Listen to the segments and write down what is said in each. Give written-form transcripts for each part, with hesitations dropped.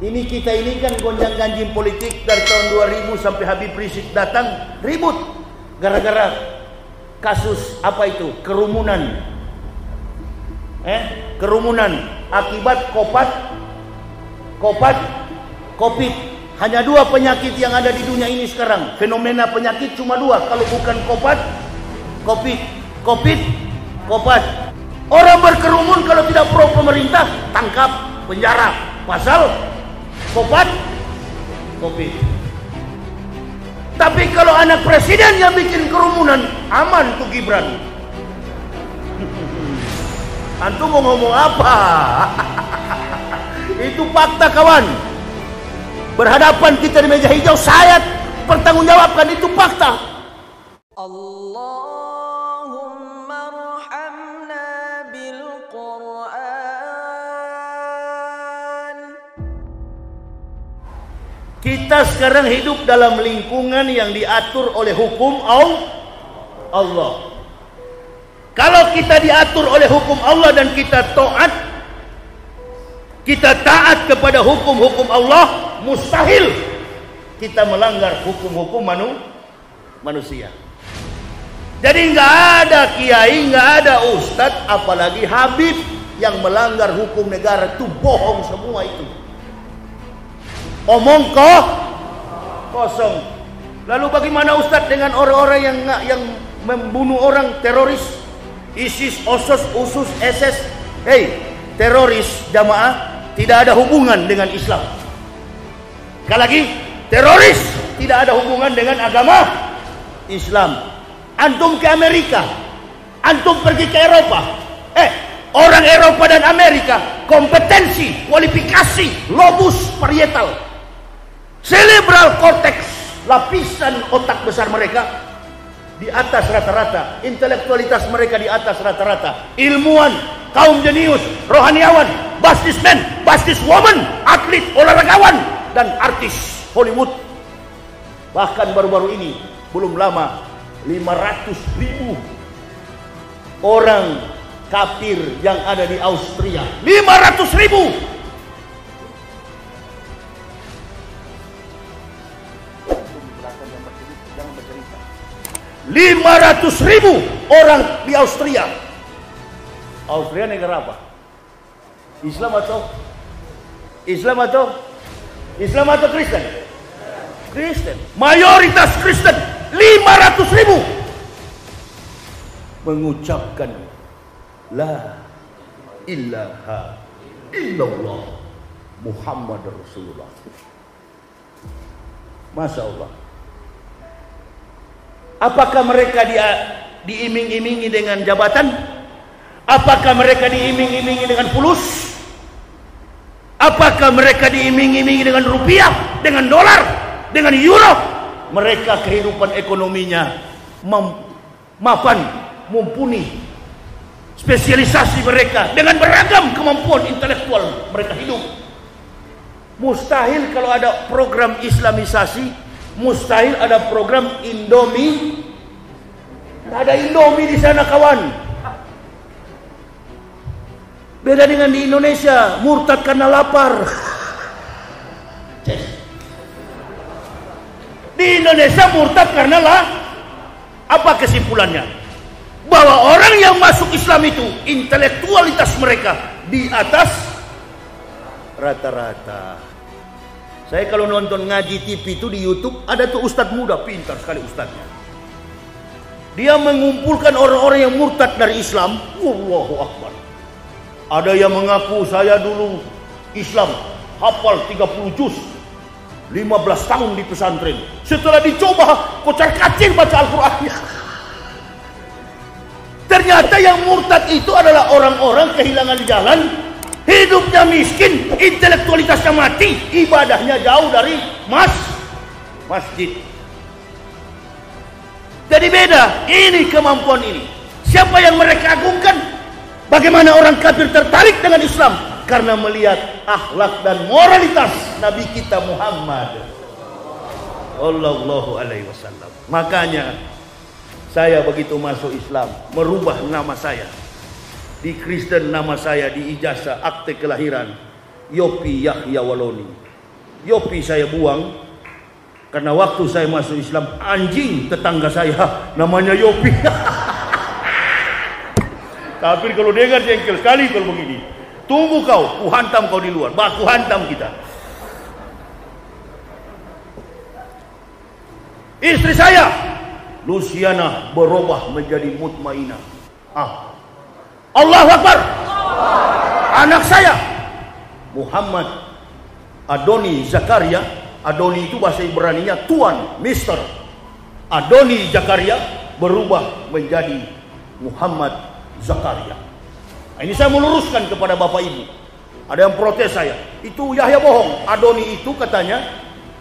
Ini kita ini kan gonjang-ganjing politik dari tahun 2000 sampai Habib Rizik datang ribut gara-gara kasus apa itu? Kerumunan. Kerumunan akibat Covid. Hanya 2 penyakit yang ada di dunia ini sekarang. Fenomena penyakit cuma 2. Kalau bukan Covid. Orang berkerumun kalau tidak pro pemerintah tangkap, penjara. Pasal Covid. Tapi kalau anak presiden yang bikin kerumunan, aman tuh Gibran. Antum mau ngomong apa? Itu fakta, kawan. Berhadapan kita di meja hijau, saya pertanggungjawabkan, itu fakta. Allahumma arhamna bil Qur'an. Kita sekarang hidup dalam lingkungan yang diatur oleh hukum Allah. Kalau kita diatur oleh hukum Allah dan kita taat kepada hukum-hukum Allah, mustahil kita melanggar hukum-hukum manusia. Jadi nggak ada kiai, nggak ada ustadz, apalagi Habib yang melanggar hukum negara. Itu bohong semua itu. Omong kosong. Lalu bagaimana ustadz dengan orang-orang yang membunuh orang, teroris? ISIS, USUS, SS. Teroris jamaah tidak ada hubungan dengan Islam. Sekali lagi, teroris tidak ada hubungan dengan agama Islam. Antum ke Amerika, antum pergi ke Eropa. Orang Eropa dan Amerika kompetensi, kualifikasi, lobus parietal, cerebral cortex, lapisan otak besar mereka di atas rata-rata, intelektualitas mereka di atas rata-rata, ilmuwan, kaum jenius, rohaniawan, businesswoman, atlet, olahragawan, dan artis Hollywood. Bahkan baru-baru ini, belum lama, 500.000 orang kafir yang ada di Austria. 500.000. 500.000 orang di Austria. Austria negara apa? Islam atau Kristen? Kristen. Mayoritas Kristen. 500.000 mengucapkan la ilaha illallah Muhammad Rasulullah. Masya Allah. Apakah mereka diiming-imingi dengan jabatan? Apakah mereka diiming-imingi dengan fulus? Apakah mereka diiming-imingi dengan rupiah, dengan dolar, dengan euro? Mereka kehidupan ekonominya mumpuni. Spesialisasi mereka dengan beragam kemampuan intelektual mereka hidup. Mustahil kalau ada program Islamisasi. Mustahil ada program Indomie. Tidak ada Indomie di sana, kawan. Beda dengan di Indonesia, murtad karena lapar. Di Indonesia murtad karena apa kesimpulannya? Bahwa orang yang masuk Islam itu intelektualitas mereka di atas rata-rata. Saya kalau nonton ngaji TV itu di YouTube, ada tuh ustadz muda, pintar sekali ustadznya. Dia mengumpulkan orang-orang yang murtad dari Islam. Allahu Akbar. Ada yang mengaku saya dulu Islam, hafal 30 juz, 15 tahun di pesantren. Setelah dicoba, kocar-kacir baca Al-Qur'annya. Ternyata yang murtad itu adalah orang-orang kehilangan jalan, hidupnya miskin, intelektualitasnya mati, ibadahnya jauh dari masjid. Jadi beda, ini kemampuan ini. Siapa yang mereka agungkan? Bagaimana orang kafir tertarik dengan Islam? Karena melihat akhlak dan moralitas Nabi kita Muhammad sallallahu alaihi wasallam. Makanya saya begitu masuk Islam, merubah nama saya. Di Kristen nama saya di ijazah akte kelahiran Yopi Yahya Waloni. Yopi saya buang karena waktu saya masuk Islam anjing tetangga saya namanya Yopi. Tapi kalau dengar jengkel sekali kalau begini. Tunggu kau, ku hantam kau di luar. Baku hantam kita. Istri saya Luciana berubah menjadi mutmainah. Allahu Akbar. Anak saya Muhammad Adoni Zakaria. Adoni itu bahasa Ibraninya tuan, Mister. Adoni Zakaria berubah menjadi Muhammad Zakaria. Nah, ini saya meluruskan kepada Bapak Ibu. Ada yang protes saya, itu Yahya bohong. Adoni itu katanya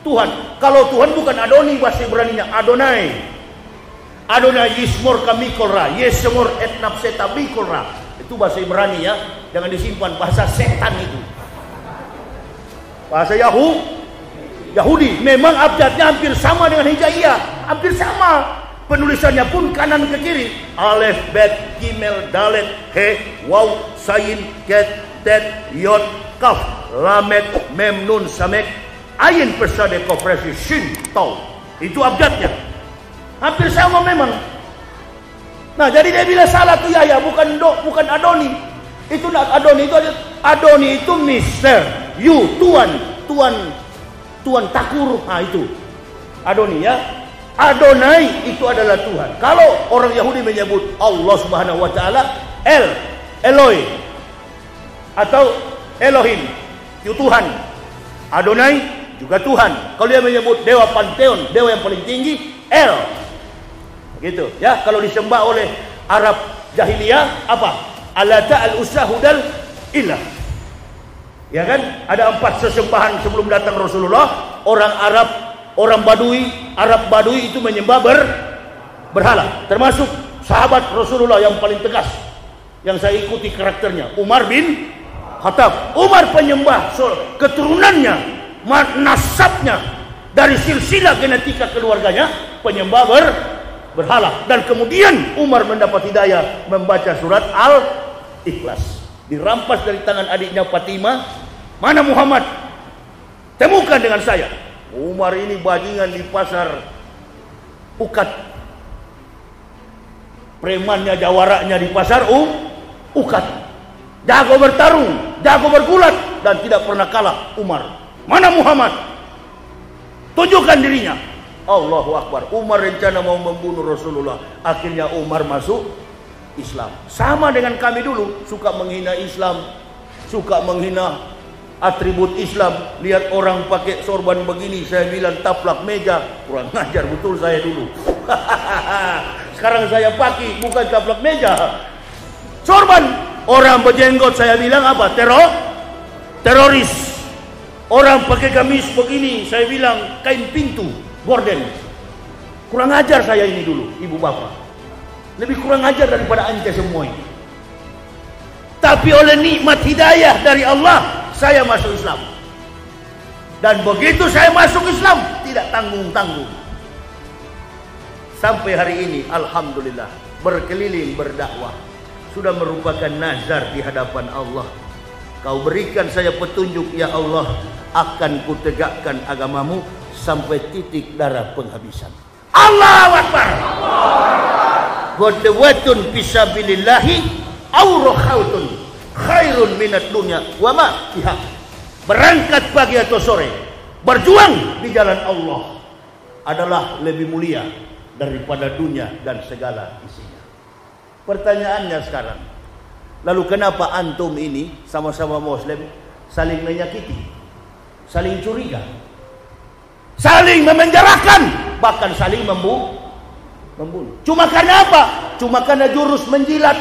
Tuhan. Kalau Tuhan bukan Adoni, bahasa Ibraninya Adonai. Adonai Yismor Kamikolra, Yesmor Etnapseta Mikolra. Itu bahasa Ibrani ya, jangan disimpan, bahasa setan itu. Bahasa Yahudi. Memang abjadnya hampir sama dengan Hijaiyah, hampir sama. Penulisannya pun kanan ke kiri. Alef, Bet, Gimel, Dalet, He, Waw, Sayin, Ket, Tet, Yod, Kaf, Lamet, Mem, Nun, Samek, Ayin, Persade, Kopresi, Shin, Tau. Itu abjadnya. Hampir sama memang. Nah, jadi dia bilang salah tuh Yahya, bukan Adoni. Itu Adoni itu Mister, you, Tuan takur. Nah, itu Adoni ya. Adonai itu adalah Tuhan. Kalau orang Yahudi menyebut Allah Subhanahu wa taala Eloi atau Elohim, itu Tuhan. Adonai juga Tuhan. Kalau dia menyebut dewa panteon, dewa yang paling tinggi, El. Gitu ya. Kalau disembah oleh Arab jahiliyah apa? Alata, al-Uzza, Hudal, Ilah. Ya kan? Ada 4 sesembahan sebelum datang Rasulullah. Orang Arab Badui itu menyembah berhala. Termasuk sahabat Rasulullah yang paling tegas, yang saya ikuti karakternya, Umar bin Khattab. Umar penyembah, keturunannya, nasabnya dari silsilah genetika keluarganya penyembah berhala. Dan kemudian Umar mendapat hidayah membaca surat Al-Ikhlas. Dirampas dari tangan adiknya Fatimah. Mana Muhammad? Temukan dengan saya. Umar ini bajingan di pasar Ukat. Premannya, jawaraknya di pasar Ukat. Jago bertarung, jago bergulat, dan tidak pernah kalah Umar. Mana Muhammad? Tunjukkan dirinya. Allahu Akbar. Umar rencana mau membunuh Rasulullah. Akhirnya Umar masuk Islam. Sama dengan kami dulu, suka menghina Islam, suka menghina atribut Islam. Lihat orang pakai sorban begini, saya bilang taplak meja. Kurang ngajar betul saya dulu. Sekarang saya pakai bukan taplak meja, sorban. Orang berjenggot saya bilang apa? Teroris. Orang pakai gamis begini saya bilang kain pintu, gorden. Kurang ajar saya ini dulu, ibu bapak. Lebih kurang ajar daripada anda semua ini. Tapi oleh nikmat hidayah dari Allah, saya masuk Islam. Dan begitu saya masuk Islam, tidak tanggung-tanggung. Sampai hari ini, alhamdulillah, berkeliling berdakwah. Sudah merupakan nazar di hadapan Allah. Kau berikan saya petunjuk, ya Allah, akan kutegakkan agamamu sampai titik darah penghabisan. Allahu Akbar. Ghadwatun fisabilillahi aw rakhautun khairun minad dunya wa ma fiha. Berangkat pagi atau sore, berjuang di jalan Allah adalah lebih mulia daripada dunia dan segala isinya. Pertanyaannya sekarang, lalu kenapa antum ini sama-sama Muslim saling menyakiti, saling curiga, saling memenjarakan, bahkan saling membunuh? Cuma karena apa? Cuma karena jurus menjilat,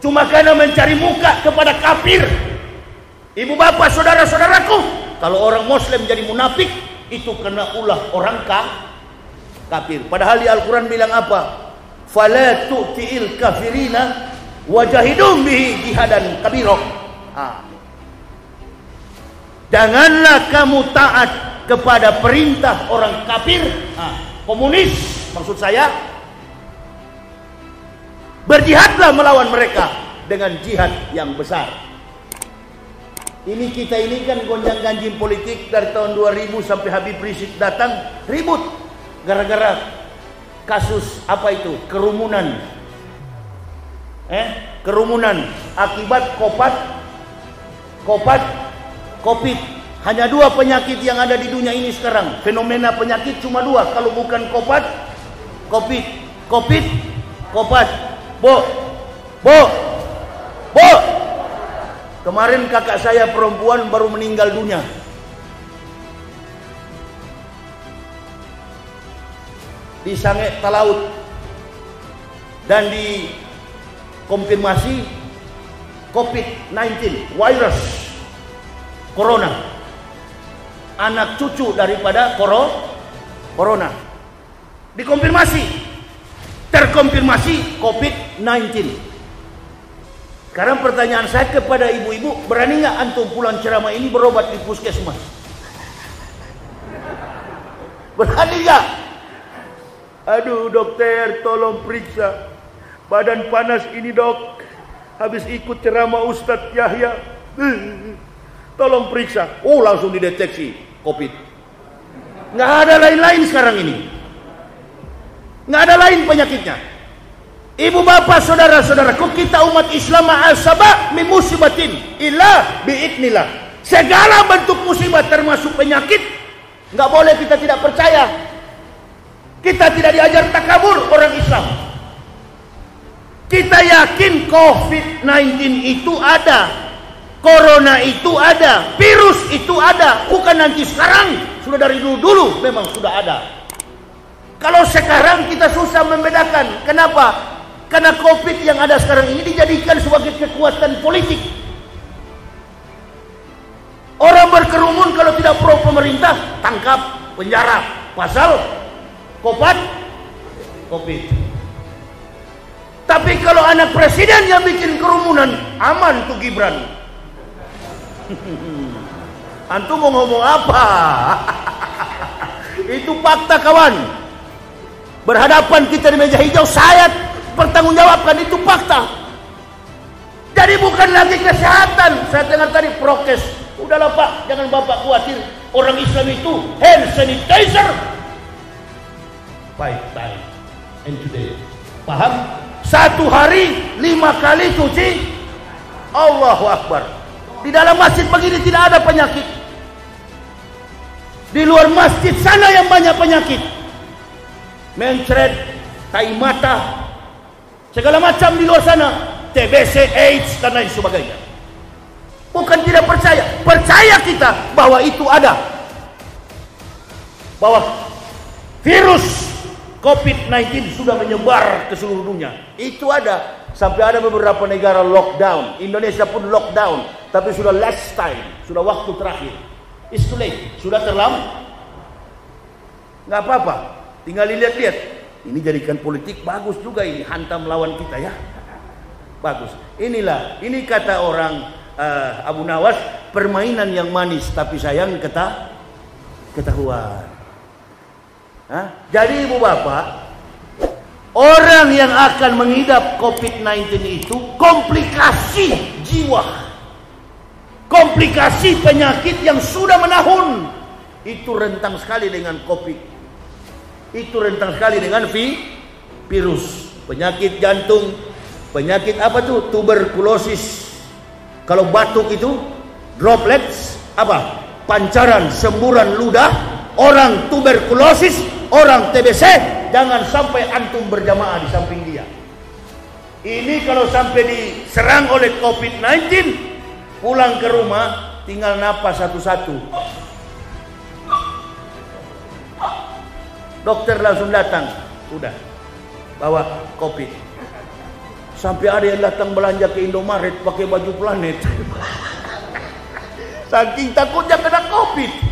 cuma karena mencari muka kepada kafir. Ibu bapak, saudara-saudaraku, kalau orang Muslim jadi munafik, itu kena ulah orang kafir. Padahal di Al-Quran bilang apa? Fala tu'ti'il kafirina wajahidum bihi jihadan kabiro. Janganlah kamu taat kepada perintah orang kafir, komunis maksud saya. Berjihadlah melawan mereka dengan jihad yang besar. Ini kita ini kan gonjang-ganjing politik dari tahun 2000 sampai Habib Rizik datang ribut gara-gara kasus apa itu? Kerumunan. Kerumunan akibat Covid. Hanya 2 penyakit yang ada di dunia ini sekarang. Fenomena penyakit cuma 2. Kalau bukan Covid. Bo. Kemarin kakak saya perempuan baru meninggal dunia. Di Sange Talaut. Dan dikonfirmasi COVID-19 virus corona. Anak cucu daripada corona. Terkonfirmasi COVID-19. Sekarang pertanyaan saya kepada ibu-ibu, berani nggak antum pulang ceramah ini berobat di puskesmas? Berani nggak? Aduh dokter, tolong periksa. Badan panas ini dok. Habis ikut ceramah Ustadz Yahya. Tolong periksa. Oh langsung dideteksi COVID. Nggak ada lain-lain sekarang ini. Nggak ada lain penyakitnya. Ibu bapak saudara-saudara, kok kita umat Islam ma'asabah min musibatin illa bi'idnillah. Segala bentuk musibah termasuk penyakit, nggak boleh kita tidak percaya. Kita tidak diajar takabur orang Islam. Kita yakin COVID-19 itu ada, corona itu ada, virus itu ada. Bukan nanti sekarang, sudah dari dulu memang sudah ada. Kalau sekarang kita susah membedakan. Kenapa? Karena COVID yang ada sekarang ini dijadikan sebagai kekuatan politik. Orang berkerumun kalau tidak pro pemerintah, tangkap, penjara, pasal COVID. Tapi kalau anak presiden yang bikin kerumunan, aman tuh Gibran. Antum mau ngomong apa? Itu fakta kawan. Berhadapan kita di meja hijau, saya pertanggungjawabkan, itu fakta. Jadi bukan lagi kesehatan. Saya dengar tadi prokes. Udahlah Pak, jangan Bapak khawatir. Orang Islam itu hand sanitizer. 5 times and today. Paham? 1 hari 5 kali cuci. Allahu Akbar. Di dalam masjid begini tidak ada penyakit. Di luar masjid sana yang banyak penyakit. Mencret, tai mata, segala macam di luar sana, TBC, AIDS dan lain sebagainya. Bukan tidak percaya, percaya kita bahwa itu ada, bahwa virus COVID-19 sudah menyebar ke seluruh dunia. Itu ada, sampai ada beberapa negara lockdown. Indonesia pun lockdown, tapi sudah last time, sudah waktu terakhir. It's too late, sudah terlambat. Nggak apa-apa, tinggal lihat-lihat. Ini jadikan politik bagus juga, ini hantam lawan kita ya. Bagus. Ini kata orang Abu Nawas, permainan yang manis tapi sayang ketahuan. Jadi ibu bapak, orang yang akan mengidap COVID-19 itu komplikasi jiwa, komplikasi penyakit yang sudah menahun. Itu rentang sekali dengan COVID. Itu rentang sekali dengan virus, penyakit jantung, penyakit apa tuh? Tuberkulosis. Kalau batuk itu droplets apa? Pancaran semburan ludah. Orang tuberkulosis, orang TBC, jangan sampai antum berjamaah di samping dia. Ini kalau sampai diserang oleh COVID-19, pulang ke rumah tinggal napas satu-satu. Dokter langsung datang, udah bawa COVID. Sampai ada yang datang belanja ke Indomaret pakai baju planet. Saking takutnya kena COVID.